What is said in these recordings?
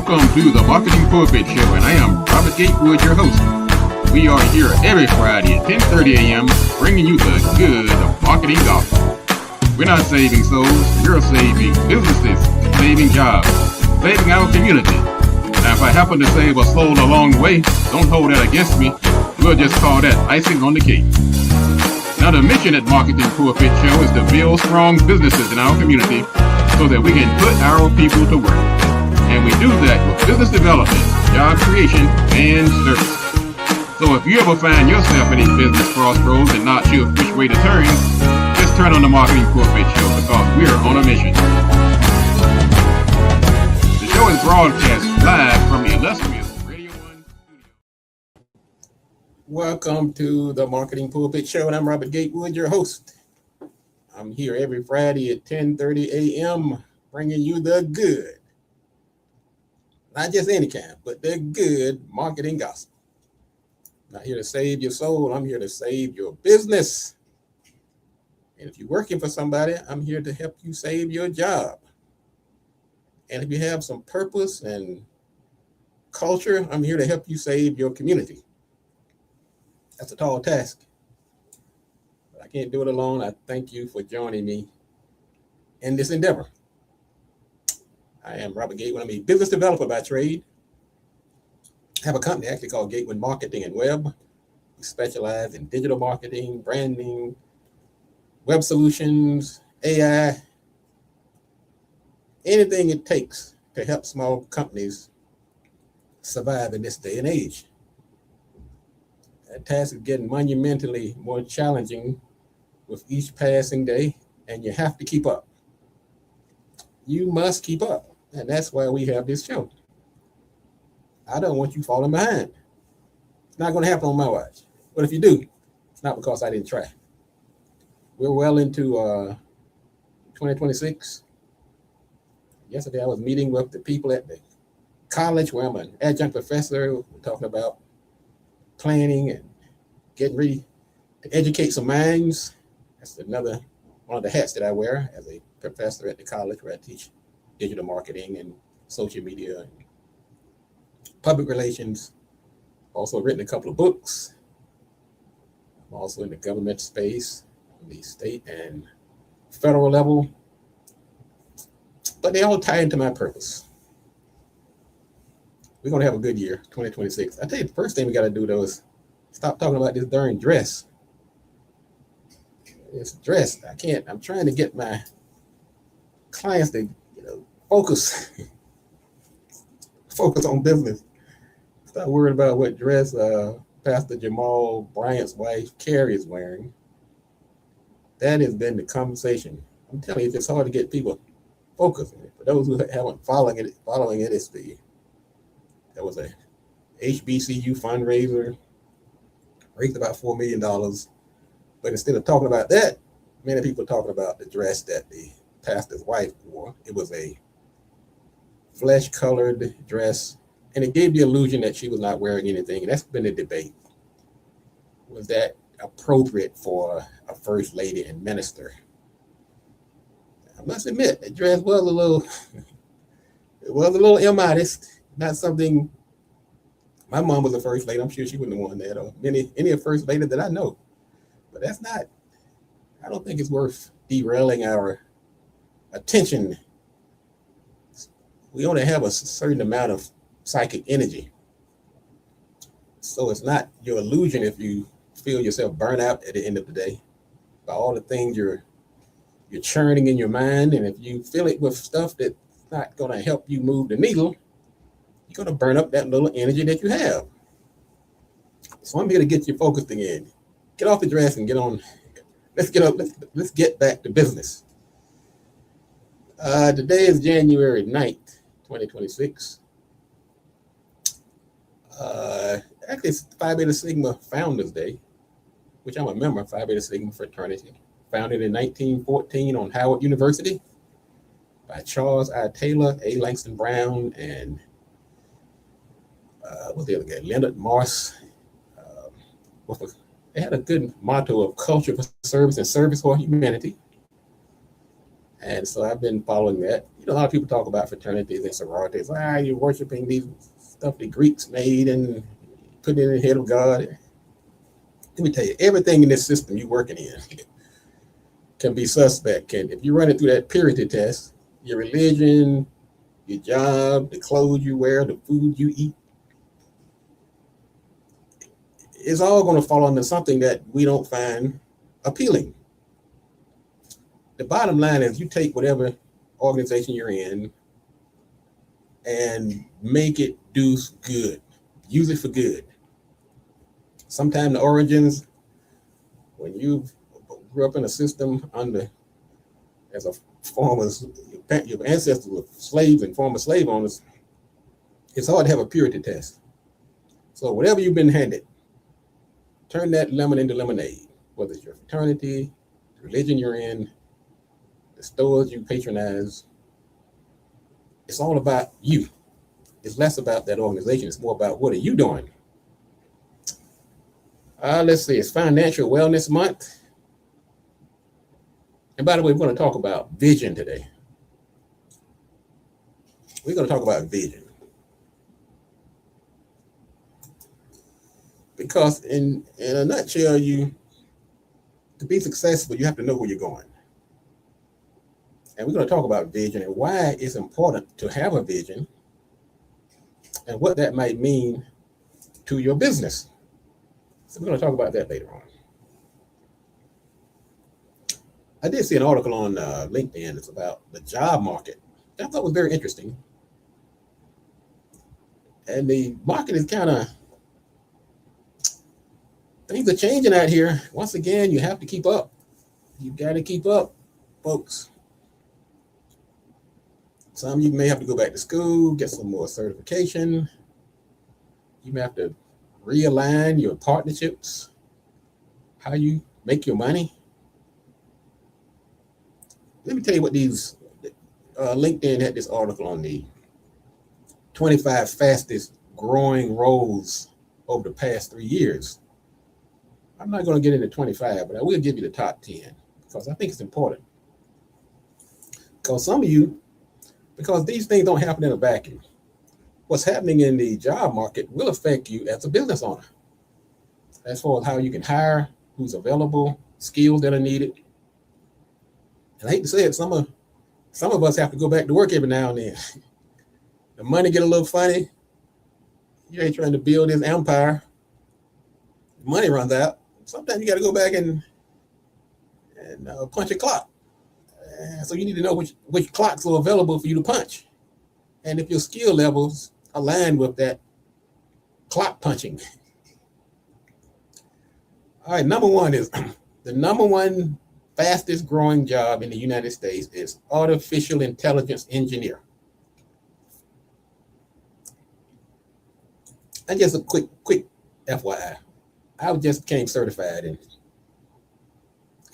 Welcome to the Marketing Pulpit Show, and I am Robert Gatewood, your host. We are here every Friday at 10:30 a.m. bringing you the good of marketing gospel. We're not saving souls, we're saving businesses, saving jobs, saving our community. Now, if I happen to save a soul along the way, don't hold that against me. We'll just call that icing on the cake. Now, the mission at Marketing Pulpit Show is to build strong businesses in our community so that we can put our people to work. And we do that with business development, job creation, and service. So if you ever find yourself in a business crossroads and not sure which way to turn, just turn on the Marketing Pulpit Show because we're on a mission. The show is broadcast live from the illustrious Radio 1 studio. Welcome to the Marketing Pulpit Show, and I'm Robert Gatewood, your host. I'm here every Friday at 10:30 a.m. bringing you the good. Not just any kind, but the good marketing gospel. I'm not here to save your soul. I'm here to save your business. And if you're working for somebody, I'm here to help you save your job. And if you have some purpose and culture, I'm here to help you save your community. That's a tall task. But I can't do it alone. I thank you for joining me in this endeavor. I am Robert Gatewood. I'm a business developer by trade. I have a company actually called Gatewood Marketing and Web. We specialize in digital marketing, branding, web solutions, AI, anything it takes to help small companies survive in this day and age. That task is getting monumentally more challenging with each passing day, and you have to keep up. You must keep up. And that's why we have this show. I don't want you falling behind. It's not going to happen on my watch. But if you do, it's not because I didn't try. We're well into 2026. Yesterday, I was meeting with the people at the college where I'm an adjunct professor. We're talking about planning and getting ready to educate some minds. That's another one of the hats that I wear as a professor at the college where I teach digital marketing and social media and public relations. Also written a couple of books. I'm also in the government space, on the state and federal level. But they all tie into my purpose. We're going to have a good year, 2026. I tell you, the first thing we got to do, though, is stop talking about this darn dress. This dress, I'm trying to get my clients to, focus on business. Stop worrying about what dress Pastor Jamal Bryant's wife, Carrie, is wearing. That has been the conversation. I'm telling you, it's hard to get people focused. For those who haven't following it, there was a HBCU fundraiser, raised about $4 million. But instead of talking about that, many people are talking about the dress that the pastor's wife wore. It was a flesh-colored dress, and it gave the illusion that she was not wearing anything. And that's been a debate. Was that appropriate for a first lady and minister? I must admit, the dress was a little immodest. Not something. My mom was a first lady. I'm sure she wouldn't have worn that, or any of first ladies that I know. But that's not. I don't think it's worth derailing our attention. We only have a certain amount of psychic energy. So it's not your illusion if you feel yourself burn out at the end of the day by all the things you're churning in your mind. And if you fill it with stuff that's not going to help you move the needle, you're going to burn up that little energy that you have. So I'm here to get you focused again. Get off the dress and get on. Let's get up. Let's get back to business. Today is January 9th, 2026. Actually, it's Phi Beta Sigma Founders Day, which I'm a member of Phi Beta Sigma fraternity, founded in 1914 on Howard University by Charles I. Taylor, A. Langston Brown, and what's the other guy? Leonard Morse. They had a good motto of culture for service and service for humanity. And so I've been following that. A lot of people talk about fraternities and sororities. You're worshiping these stuff the Greeks made and putting it in the head of God. Let me tell you, everything in this system you're working in can be suspect. If you run it through that purity test, your religion, your job, the clothes you wear, the food you eat, it's all going to fall under something that we don't find appealing. The bottom line is you take whatever organization you're in and make it do good. Use it for good. Sometimes the origins, when you grew up in a system as a former, your ancestors were slaves and former slave owners, it's hard to have a purity test. So whatever you've been handed, turn that lemon into lemonade, whether it's your fraternity, the religion you're in, the stores you patronize. It's all about you. It's less about that organization. It's more about what are you doing? Let's see, it's Financial Wellness Month. And by the way, we're going to talk about vision today. We're going to talk about vision. Because in a nutshell, to be successful, you have to know where you're going. And we're going to talk about vision and why it's important to have a vision and what that might mean to your business. So we're going to talk about that later on. I did see an article on LinkedIn. It's about the job market. I thought it was very interesting. And the market is things are changing out here. Once again, you have to keep up. You got to keep up, folks. Some of you may have to go back to school, get some more certification. You may have to realign your partnerships, how you make your money. Let me tell you what these, LinkedIn had this article on the 25 fastest growing roles over the past 3 years. I'm not going to get into 25, but I will give you the top 10 because I think it's important. Because some of you, because these things don't happen in a vacuum. What's happening in the job market will affect you as a business owner. As far as how you can hire, who's available, skills that are needed. And I hate to say it, some of us have to go back to work every now and then. The money get a little funny. You ain't trying to build this empire. The money runs out. Sometimes you got to go back and punch a clock. So you need to know which clocks are available for you to punch. And if your skill levels align with that clock punching. All right, number one is the number one fastest growing job in the United States is artificial intelligence engineer. And just a quick FYI. I just became certified in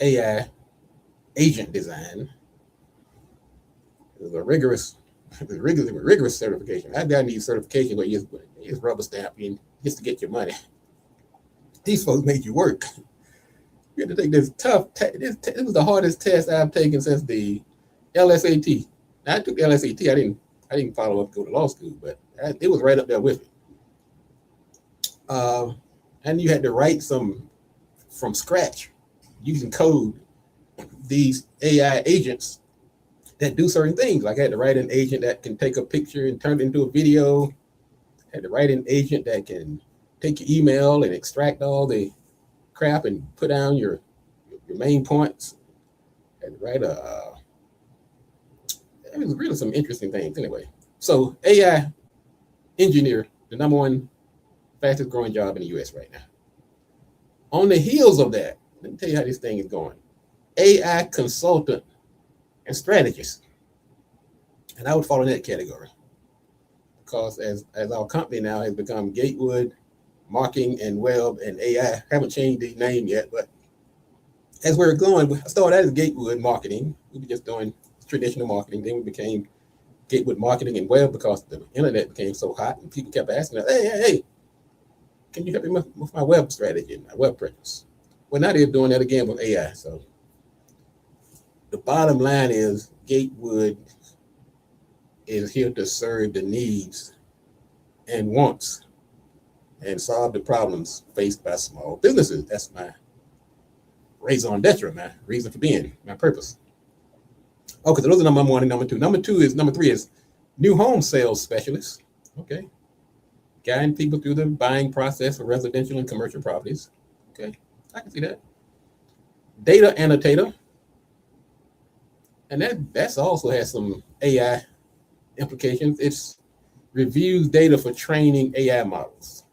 AI agent design. It was a rigorous certification. I got need certification where you just rubber stamp you just to get your money. These folks made you work. You had to take this tough test. It was the hardest test I've taken since the LSAT. Now, I took the LSAT. I didn't follow up to go to law school, but it was right up there with it. And you had to write some from scratch using code. These AI agents that do certain things. Like I had to write an agent that can take a picture and turn it into a video. I had to write an agent that can take your email and extract all the crap and put down your main points. I had to write it was really some interesting things anyway. So AI engineer, the number one fastest growing job in the US right now. On the heels of that, let me tell you how this thing is going. AI consultant and strategist. And I would fall in that category because as our company now has become Gatewood Marketing and Web and AI, haven't changed the name yet, but as we're going, I started out as Gatewood Marketing. We were just doing traditional marketing. Then we became Gatewood Marketing and Web because the internet became so hot and people kept asking us, hey, can you help me with my web strategy and my web presence? Well, now they're doing that again with AI. So the bottom line is Gatewood is here to serve the needs and wants and solve the problems faced by small businesses. That's my raison d'etre, my reason for being, my purpose. Okay, so those are number one and number two. Number three is new home sales specialist. Okay, guiding people through the buying process for residential and commercial properties. Okay, I can see that. Data annotator, and that's also has some AI implications. It's reviews data for training AI models.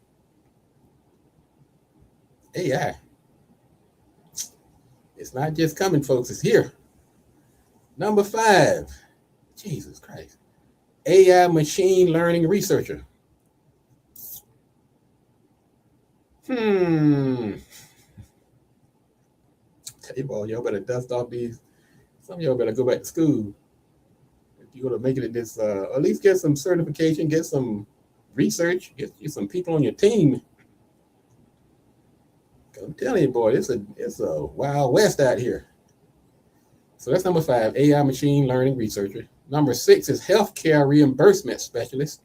AI. It's not just coming, folks. It's here. Number 5. Jesus Christ. AI machine learning researcher. Tell you all, y'all better dust off these. Some of y'all better go back to school. If you're going to make it in this, at least get some certification, get some research, get some people on your team. I'm telling you, boy, it's a wild west out here. So that's number 5, AI machine learning researcher. Number 6 is healthcare reimbursement specialist.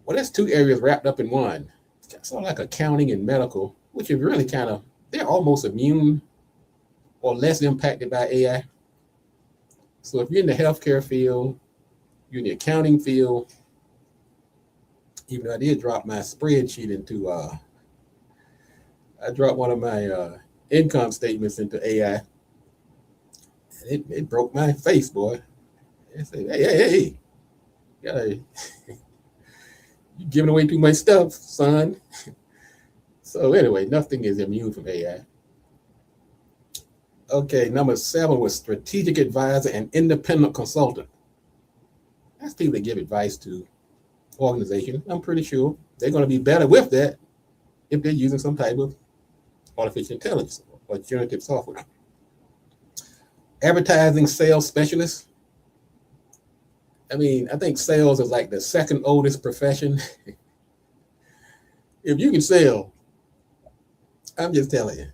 Well, that's 2 areas wrapped up in one. It's sort of like accounting and medical, which is really they're almost immune or less impacted by AI. So if you're in the healthcare field, you're in the accounting field, even though I did drop my spreadsheet into, I dropped one of my income statements into AI. It broke my face, boy. It said, hey, you're giving away too much stuff, son. So anyway, nothing is immune from AI. Okay, number 7 was strategic advisor and independent consultant. That's people that give advice to organizations. I'm pretty sure they're going to be better with that if they're using some type of artificial intelligence or generative software. Advertising sales specialist. I mean, I think sales is like the second oldest profession. If you can sell, I'm just telling you,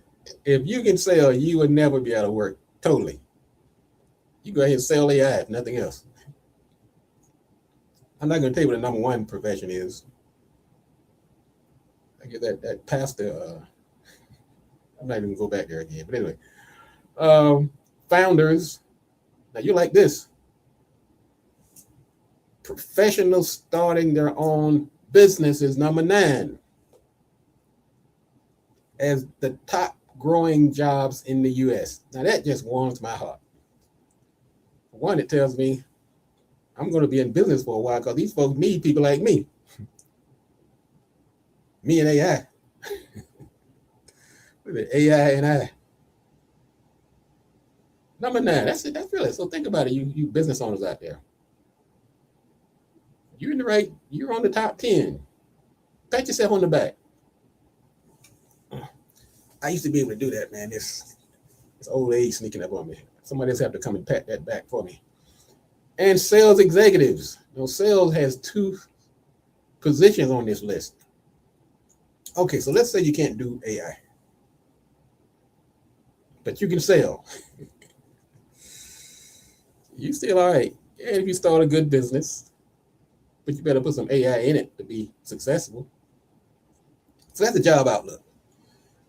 if you can sell, you would never be out of work. Totally. You go ahead and sell AI, if nothing else. I'm not going to tell you what the number 1 profession is. I get that pastor. I'm not even going to go back there again. But anyway, founders. Now you like this. Professionals starting their own business is number 9 as the top growing jobs in the U.S. Now that just warms my heart. For one, it tells me I'm going to be in business for a while because these folks need people like me. Me and AI. AI and I. Number 9. That's it. That's really. So think about it, you business owners out there. You're in the right. You're on the top 10. Pat yourself on the back. I used to be able to do that, man. This old age sneaking up on me. Somebody else have to come and pat that back for me. And sales executives. Sales has 2 positions on this list. Okay, so let's say you can't do AI, but you can sell. You still all right. And if you start a good business, but you better put some AI in it to be successful. So that's the job outlook.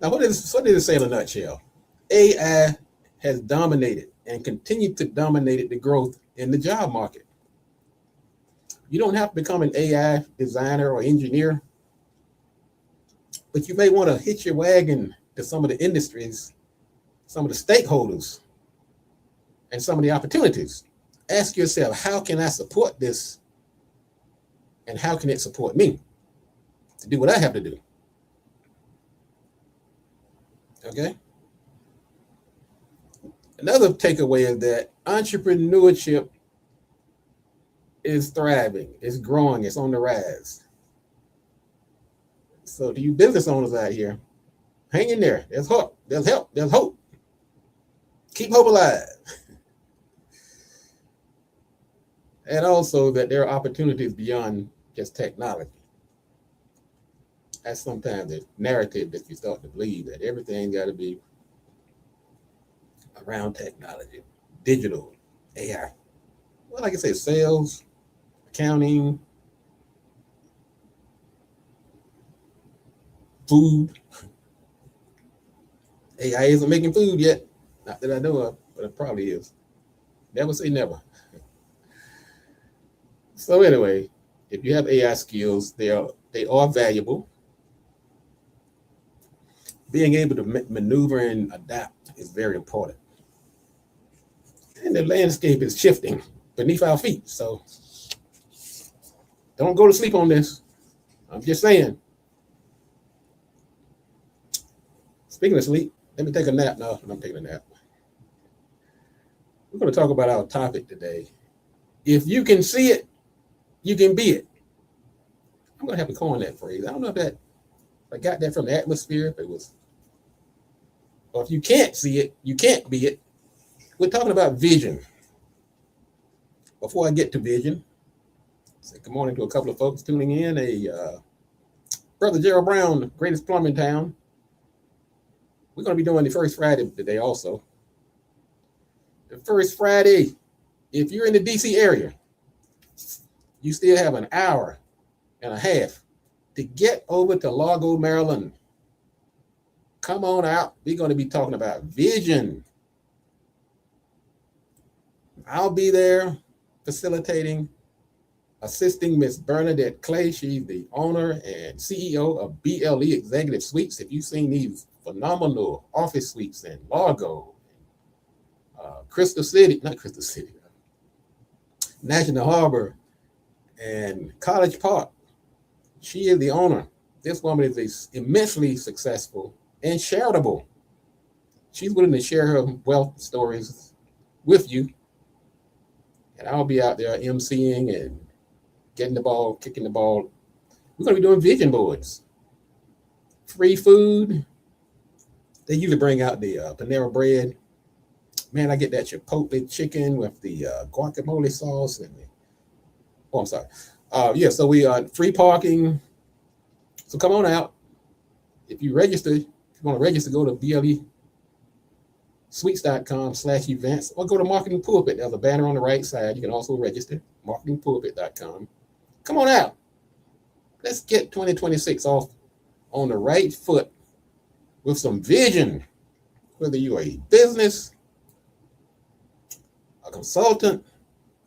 Now, what did it say in a nutshell? AI has dominated and continued to dominate the growth in the job market. You don't have to become an AI designer or engineer, but you may want to hitch your wagon to some of the industries, some of the stakeholders, and some of the opportunities. Ask yourself, how can I support this? And how can it support me to do what I have to do? Okay. Another takeaway is that entrepreneurship is thriving, it's growing, it's on the rise. So to you business owners out here, hang in there. There's hope. There's help. There's hope. Keep hope alive. And also that there are opportunities beyond just technology. That's sometimes the narrative that you start to believe that everything got to be around technology. digital AI. Well, like I say, sales, accounting, food. AI isn't making food yet. Not that I know of, but it probably is. Never say never. So anyway, if you have AI skills, they are valuable. Being able to maneuver and adapt is very important. And the landscape is shifting beneath our feet. So don't go to sleep on this. I'm just saying. Speaking of sleep, let me take a nap now. I'm taking a nap. We're going to talk about our topic today. If you can see it, you can be it. I'm going to have to coin that phrase. I don't know if I got that from the atmosphere, if it was, or if you can't see it, you can't be it. We're talking about vision. Before I get to vision, say good morning to a couple of folks tuning in. Brother Gerald Brown, greatest plumber in town. We're going to be doing the first Friday today also. The first Friday, if you're in the DC area, you still have an hour and a half to get over to Largo, Maryland. Come on out. We're going to be talking about vision. I'll be there facilitating, assisting Miss Bernadette Clay. She's the owner and CEO of BLE Executive Suites. If you've seen these phenomenal office suites in Largo, National Harbor, and College Park, she is the owner. This woman is immensely successful and charitable. She's willing to share her wealth stories with you. And I'll be out there emceeing and getting the ball, kicking the ball. We're going to be doing vision boards. Free food. They usually bring out the Panera bread. Man, I get that Chipotle chicken with the guacamole sauce. I'm sorry. So we are free parking. So come on out. If you want to register, go to BLEsuites.com/events or go to Marketing Pulpit. There's a banner on the right side. You can also register, marketingpulpit.com. Come on out. Let's get 2026 off on the right foot with some vision. Whether you're a business, a consultant,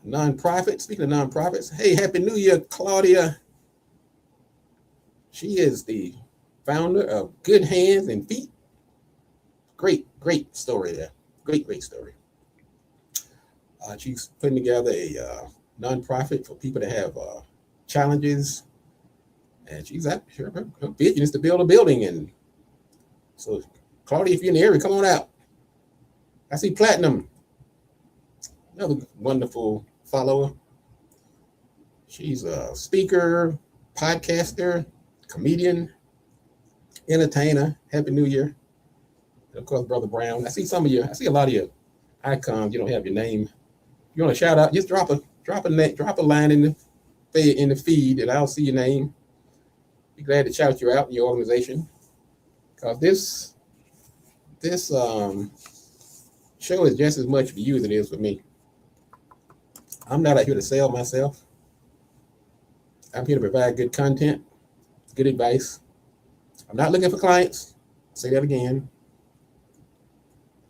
a nonprofit. Speaking of nonprofits, hey, Happy New Year, Claudia. She is the founder of Good Hands and Feet. Great story there. Great story. She's putting together a nonprofit for people that have challenges. And she's her vision is to build a building. And so, Claudia, if you're in the area, come on out. I see Platinum, another wonderful follower. She's a speaker, podcaster, comedian, entertainer. Happy New Year. And of course, Brother Brown. I see a lot of your icons. You don't have your name. If you want to shout out, just drop a line in the feed, and I'll see your name. Be glad to shout you out in your organization. Because this show is just as much for you as it is for me. I'm not out here to sell myself. I'm here to provide good content, good advice. I'm not looking for clients. I'll say that again.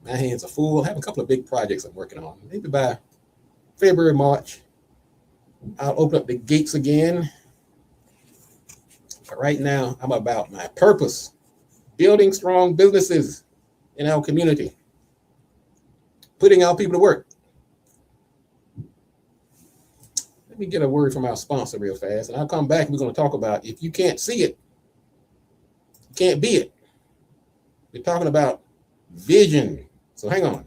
My hands are full. I have a couple of big projects I'm working on. Maybe by February, March, I'll open up the gates again. But right now, I'm about my purpose, building strong businesses in our community, putting our people to work. Let me get a word from our sponsor real fast, and I'll come back and we're going to talk about if you can't see it, you can't be it. We're talking about vision. So hang on.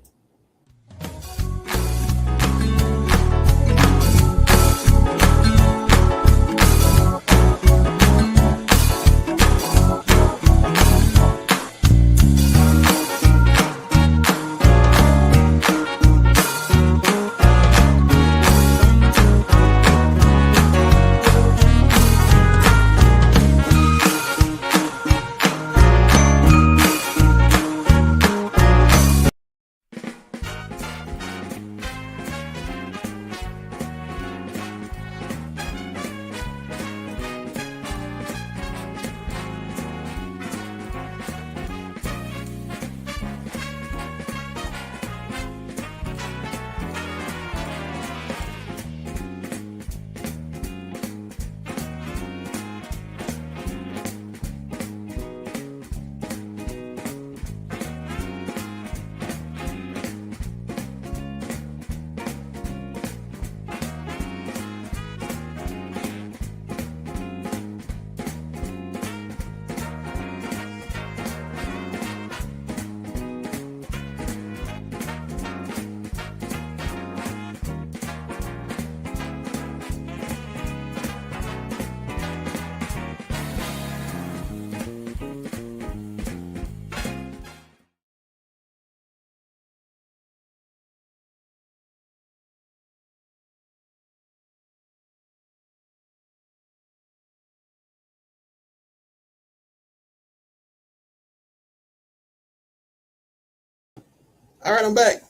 All right, I'm back.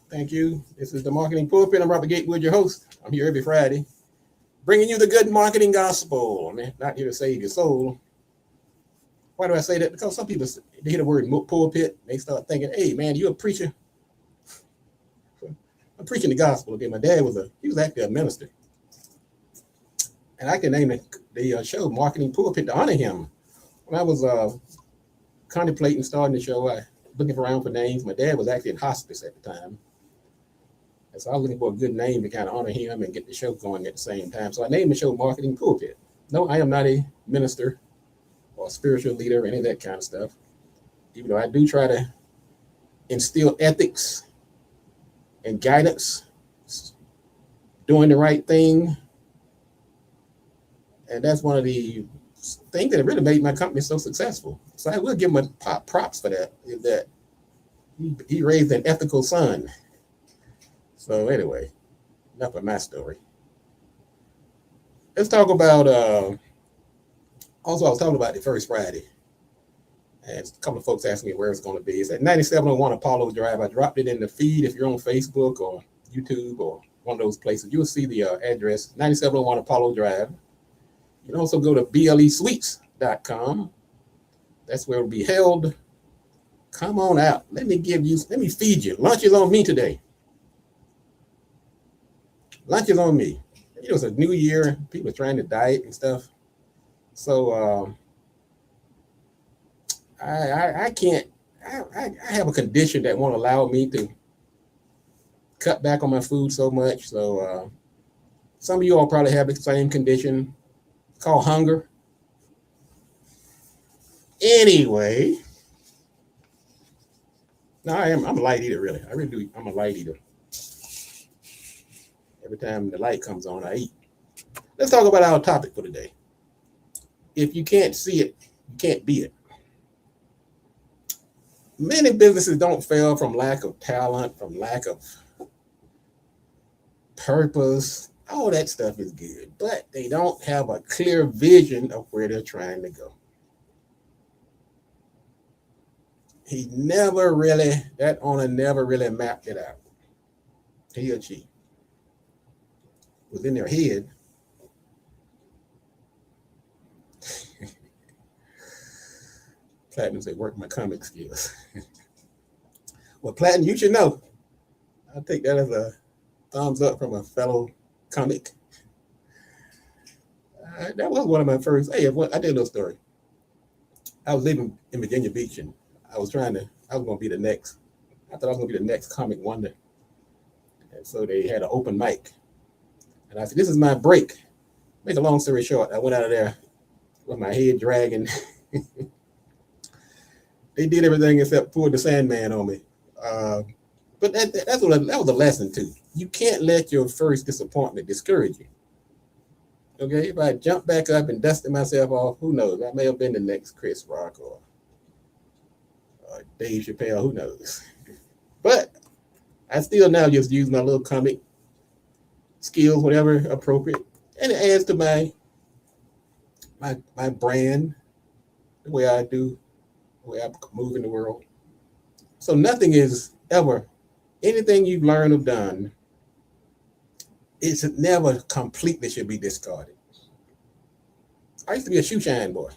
Thank you. This is the Marketing Pulpit. I'm Robert Gatewood, your host. I'm here every Friday, bringing you the good marketing gospel. I'm not here to save your soul. Why do I say that? Because some people, they hear the word pulpit, they start thinking, hey, man, you're a preacher. I'm preaching the gospel. Okay, my dad he was actually a minister. And I can name the show Marketing Pulpit to honor him. When I was contemplating starting the show, I looking around for names. My dad was actually in hospice at the time. And so I was looking for a good name to kind of honor him and get the show going at the same time. So I named the show Marketing Pulpit. No, I am not a minister or a spiritual leader or any of that kind of stuff. Even though I do try to instill ethics and guidance, doing the right thing. And that's one of the things that really made my company so successful. So I will give him props for that, is that he raised an ethical son. So anyway, enough of my story. Let's talk about, also I was talking about the first Friday. And a couple of folks asked me where it's going to be. It's at 9701 Apollo Drive. I dropped it in the feed. If you're on Facebook or YouTube or one of those places, you'll see the address, 9701 Apollo Drive. You can also go to blesweets.com. That's where it'll be held. Come on out. Let me feed you. Lunch is on me today. Lunch is on me. You know, it's a new year. People are trying to diet and stuff. So I can't. I have a condition that won't allow me to cut back on my food so much. So some of you all probably have the same condition. It's called hunger. Anyway, no, I'm a light eater, really. I really do. I'm a light eater. Every time the light comes on, I eat. Let's talk about our topic for today. If you can't see it, you can't be it. Many businesses don't fail from lack of talent, from lack of purpose. All that stuff is good, but they don't have a clear vision of where they're trying to go. That owner never really mapped it out. He or she was in their head. Platinum said, work my comic skills. Well, Platinum, you should know. I'll take that as a thumbs up from a fellow comic. That was one of my first. Hey, I did a little story. I was living in Virginia Beach, and I was going to be the next. I thought I was going to be the next comic wonder. And so they had an open mic. And I said, this is my break. Make a long story short, I went out of there with my head dragging. They did everything except pull the Sandman on me. But that was a lesson too. You can't let your first disappointment discourage you. Okay, if I jump back up and dusted myself off, who knows? I may have been the next Chris Rock or Dave Chappelle, who knows? But I still now just use my little comic skills, whatever appropriate, and it adds to my brand, the way I do, the way I move in the world. So nothing is ever, anything you've learned or done, it's never completely should be discarded. I used to be a shoe shine boy.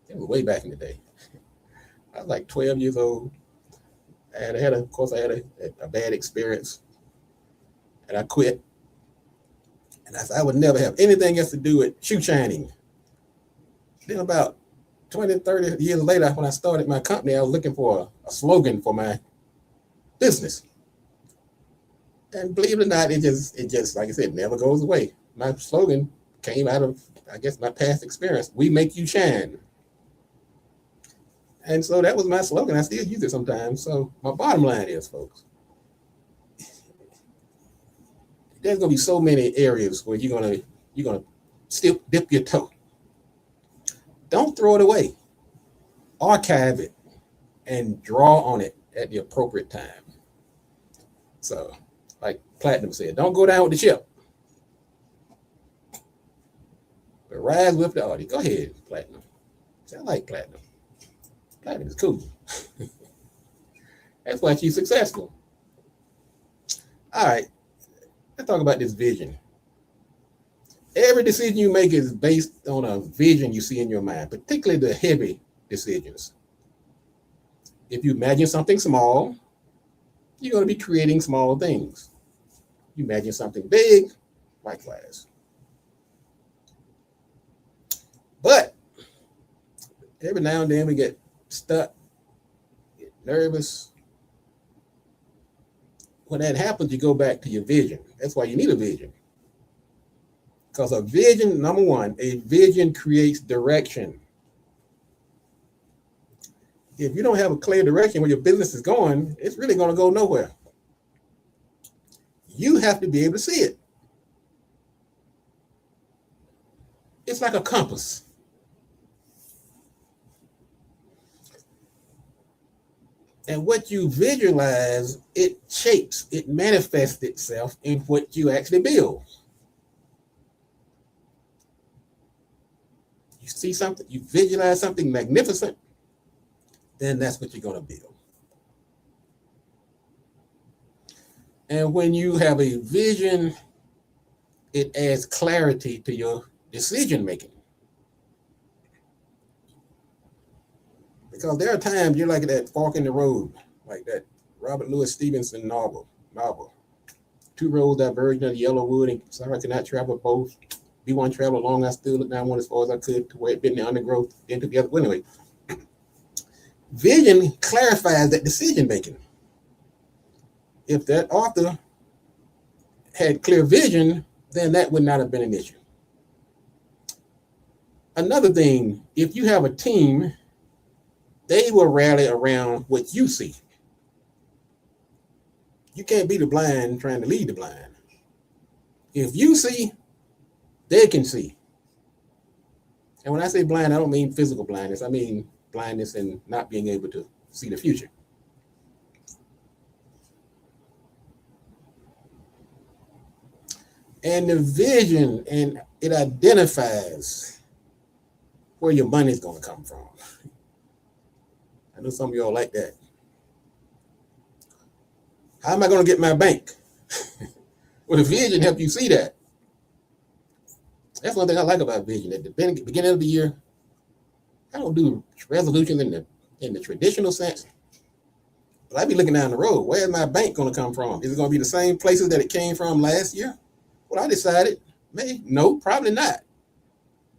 It was way back in the day. I was like 12 years old. I had a bad experience, and I quit. And I said I would never have anything else to do with shoe shining. Then about 20, 30 years later, when I started my company, I was looking for a slogan for my business. And believe it or not, it just, like I said, never goes away. My slogan came out of, I guess, my past experience. We make you shine. And so that was my slogan. I still use it sometimes. So my bottom line is, folks, there's gonna be so many areas where you're gonna still dip your toe. Don't throw it away. Archive it and draw on it at the appropriate time. So, like Platinum said, don't go down with the ship, but rise with the audience. Go ahead, Platinum. I like Platinum. Platinum is cool. That's why she's successful. All right, let's talk about this vision. Every decision you make is based on a vision you see in your mind, particularly the heavy decisions. If you imagine something small, you're going to be creating small things. You imagine something big, likewise. But every now and then we get stuck, get nervous. When that happens, you go back to your vision. That's why you need a vision. Because a vision, number one, a vision creates direction. If you don't have a clear direction where your business is going, it's really going to go nowhere. You have to be able to see it. It's like a compass. And what you visualize, it shapes, it manifests itself in what you actually build. You see something, you visualize something magnificent, then that's what you're going to build. And when you have a vision, it adds clarity to your decision making. Because there are times you're like that fork in the road, like that Robert Louis Stevenson novel. Two roads diverging of yellow wood, and sorry I could not travel both. Be one travel along, I still looked down one as far as I could to where it been the undergrowth, then to the other. Well, anyway, vision clarifies that decision making. If that author had clear vision, then that would not have been an issue. Another thing, if you have a team, they will rally around what you see. You can't be the blind trying to lead the blind. If you see, they can see. And when I say blind, I don't mean physical blindness. I mean blindness and not being able to see the future. And the vision, and it identifies where your money is going to come from. I know some of y'all like that. How am I going to get my bank? Well, the vision helps you see that. That's one thing I like about vision. At the beginning of the year, I don't do resolutions in the traditional sense, but I be looking down the road. Where's my bank going to come from? Is it going to be the same places that it came from last year? Well, I decided, no, probably not.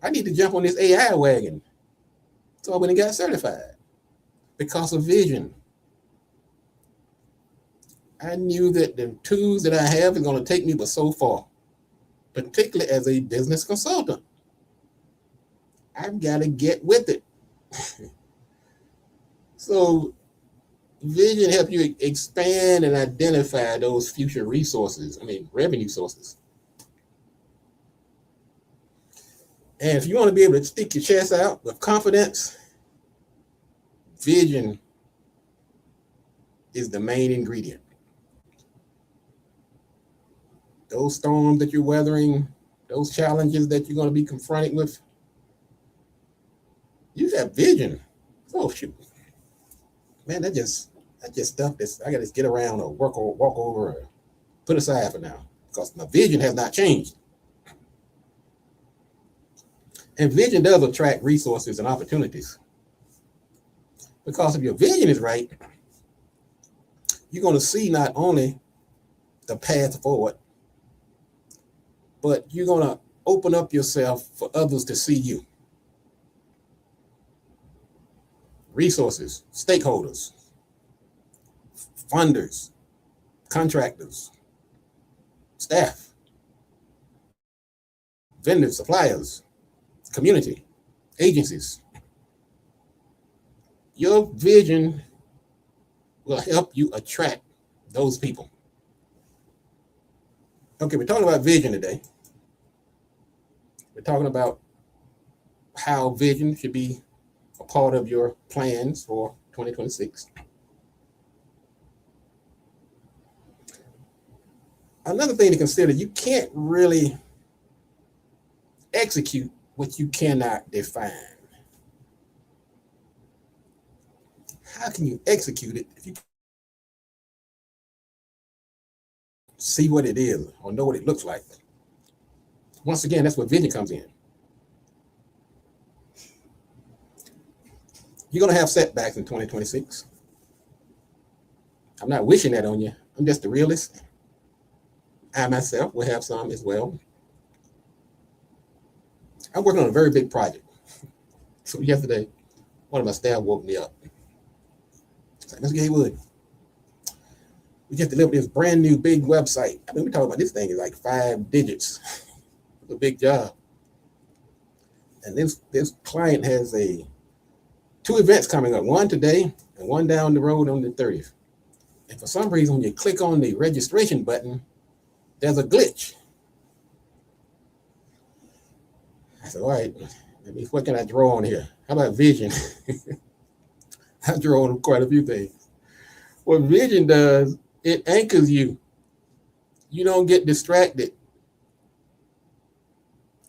I need to jump on this AI wagon. So I went and got certified because of vision. I knew that the tools that I have is going to take me but so far, particularly as a business consultant. I've got to get with it. So vision helps you expand and identify those future resources, revenue sources. And if you want to be able to stick your chest out with confidence, vision is the main ingredient. Those storms that you're weathering, those challenges that you're going to be confronted with, you have vision. Oh shoot, man, that just stuff that I got to get around or walk over or put aside for now because my vision has not changed. And vision does attract resources and opportunities. Because if your vision is right, you're going to see not only the path forward, but you're going to open up yourself for others to see you. Resources, stakeholders, funders, contractors, staff, vendors, suppliers, community, agencies. Your vision will help you attract those people. Okay, we're talking about vision today. We're talking about how vision should be a part of your plans for 2026. Another thing to consider, you can't really execute what you cannot define. How can you execute it if you see what it is or know what it looks like. Once again, that's where vision comes in. You're going to have setbacks in 2026. I'm not wishing that on you. I'm just a realist. I myself will have some as well. I'm working on a very big project. So yesterday, one of my staff woke me up. It's like, Mr. Gatewood, we just delivered this brand new big website. I mean, we're talking about this thing is like 5 digits. It's a big job. And this client has 2 events coming up, one today and one down the road on the 30th. And for some reason, when you click on the registration button, there's a glitch. I said, all right, what can I draw on here? How about vision? I draw on quite a few things. What vision does, it anchors you. You don't get distracted.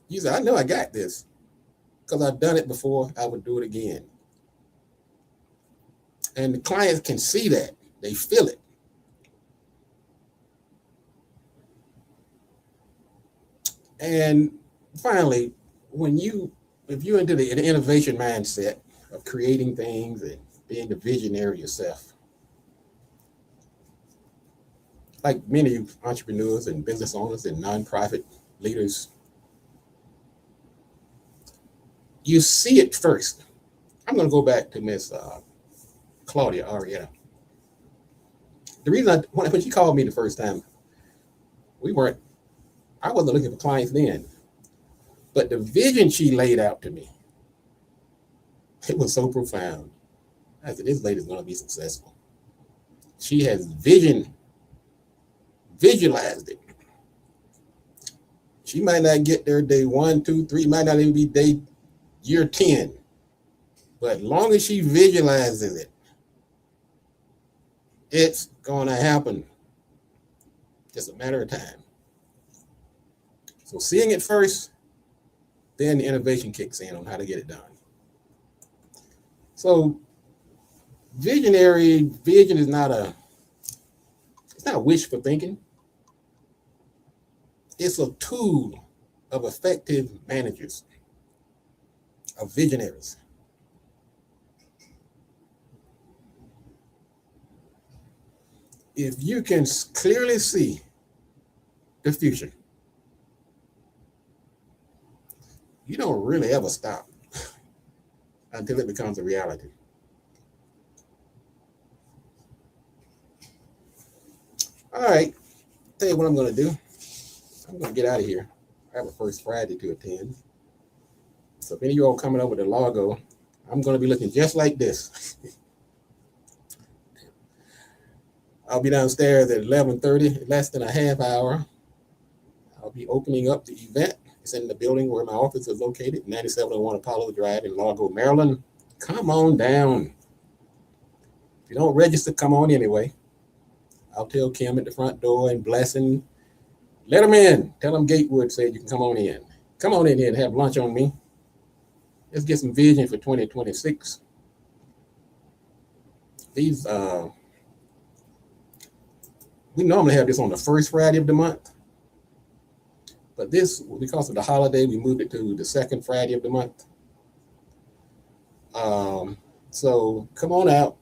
You say, I know I got this because I've done it before. I would do it again. And the clients can see that. They feel it. And finally, if you're into the innovation mindset of creating things and being the visionary yourself, like many entrepreneurs and business owners and nonprofit leaders, you see it first. I'm going to go back to Miss Claudia Arietta. The reason when she called me the first time, I wasn't looking for clients then, but the vision she laid out to me, it was so profound. I said, this lady's going to be successful. She has visualized it. She might not get there day 1, 2, 3, might not even be year 10, but as long as she visualizes it, it's going to happen. Just a matter of time. So seeing it first, then the innovation kicks in on how to get it done. So vision is not a wishful thinking. It's a tool of effective managers, of visionaries. If you can clearly see the future, you don't really ever stop until it becomes a reality. All right, tell you what I'm going to do. I'm going to get out of here. I have a First Friday to attend. So if any of you all coming over to Largo, I'm going to be looking just like this. I'll be downstairs at 11:30, less than a half hour. I'll be opening up the event. It's in the building where my office is located, 9701 Apollo Drive in Largo, Maryland. Come on down. If you don't register, come on anyway. I'll tell Kim at the front door and Blessing, let them in. Tell them Gatewood said you can come on in. Come on in here and have lunch on me. Let's get some vision for 2026. We normally have this on the first Friday of the month, but this, because of the holiday, we moved it to the second Friday of the month. So come on out.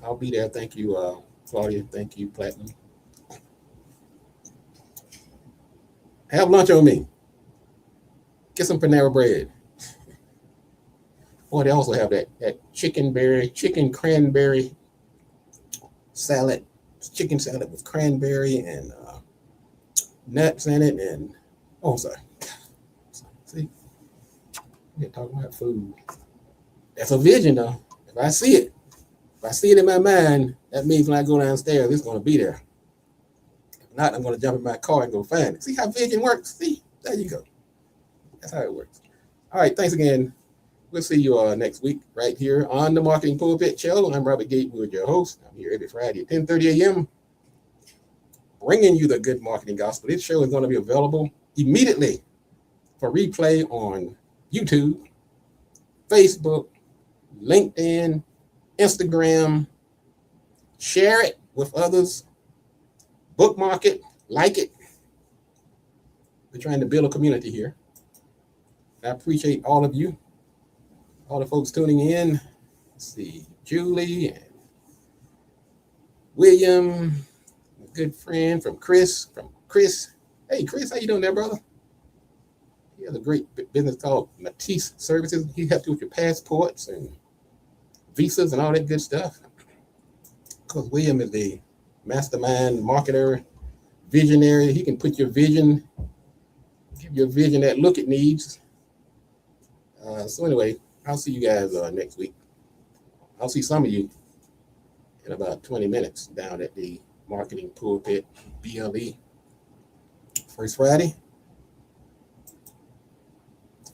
I'll be there. Thank you, Claudia. Thank you, Platinum. Have lunch on me. Get some Panera bread. Boy, they also have that chicken cranberry salad, chicken salad with cranberry and nuts in it. And sorry. See, we're talking about food. That's a vision, though. If I see it in my mind, that means when I go downstairs, it's going to be there. If not, I'm going to jump in my car and go find it. See how vision works? See, there you go. That's how it works. All right, thanks again. We'll see you next week right here on the Marketing Pulpit Show. I'm Robert Gatewood, your host. I'm here every Friday at 10:30 a.m. bringing you the good marketing gospel. This show is going to be available immediately for replay on YouTube, Facebook, LinkedIn, Instagram. Share it with others. bookmark it, like it. We're trying to build a community here. I appreciate all of you, all the folks tuning in. Let's see, Julie and William, a good friend from Chris. Hey, Chris, how you doing there, brother? He has a great business called Matisse Services. He helps you with your passports and visas and all that good stuff. Because William is the mastermind marketer, visionary. He can put your vision, give your vision that look it needs. So anyway, I'll see you guys next week. I'll see some of you in about 20 minutes down at the Marketing Pulpit BLE. First Friday.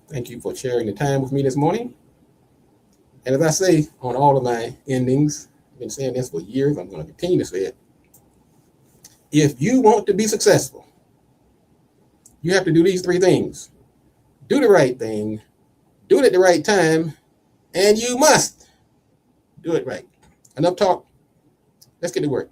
Thank you for sharing the time with me this morning. And as I say on all of my endings, I've been saying this for years, I'm going to continue to say it. If you want to be successful, you have to do these three things. Do the right thing, do it at the right time, and you must do it right. Enough talk. Let's get to work.